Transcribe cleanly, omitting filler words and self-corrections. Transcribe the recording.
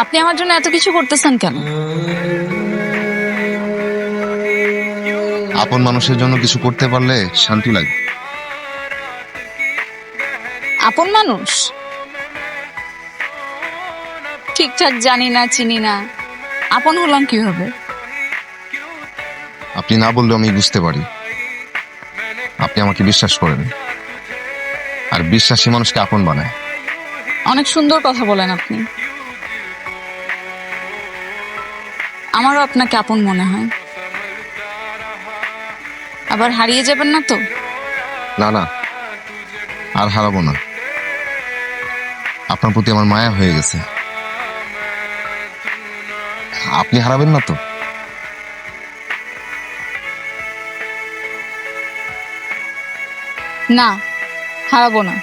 আপনি আমার জন্য এত কিছু করতেছেন কেন? আপন মানুষের জন্য কিছু করতে পারলে শান্তি লাগে। আপন মানুষ ঠিকঠাক জানি না, চিনি না, আপন হলাম কিভাবে? আপনি না বললেও আমি বুঝতে পারি। আপনি আমাকে বিশ্বাস করেন, আর বিশ্বাসী মানুষকে আপন বানায়। অনেক সুন্দর কথা বলেন আপনি। আমারও আপনাকে আপন মনে হয়। আবার হারিয়ে যাবেন না তো? না না, আর হারাবো না। আপনার প্রতি আমার মায়া হয়ে গেছে। আপনি হারাবেন না তো? না, হারাবো না।